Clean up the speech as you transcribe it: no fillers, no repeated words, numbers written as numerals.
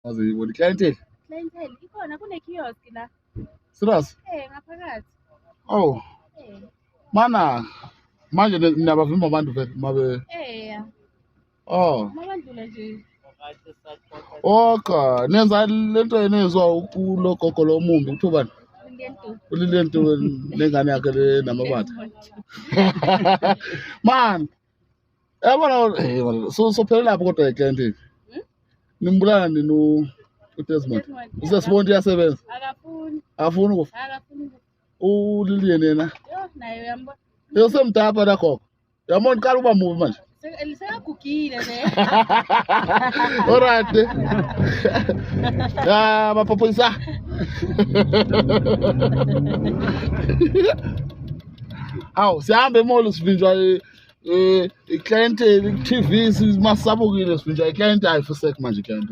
Aziyibona clientele. Clientele ikhona kune-kiosk la. Serious? Ngaphakathi. Oh. Mana manje niyabavimba abantu vele mabe. Oh. Mabandlula nje. Okay, nenza lento enezwa kulo gogo lo mumbi kuthiwa bani? Ulilento lengane yakhe le namabatha. Man. Yabona so phela lapho kodwa eclient. Nimbulana nino uDesmond. Usesibona iyasebenza. Akafuni kufa. Uliliyene yena. Nayo yambona. Yosemdapha la gogo. Yamona qala uba mubi manje. Lisagugile le. Alright. Ya baphophisa. Aw, sihambe emall sivinjwa iclient TV simasabukile sivinjwa iclient ayifusek manje iclient.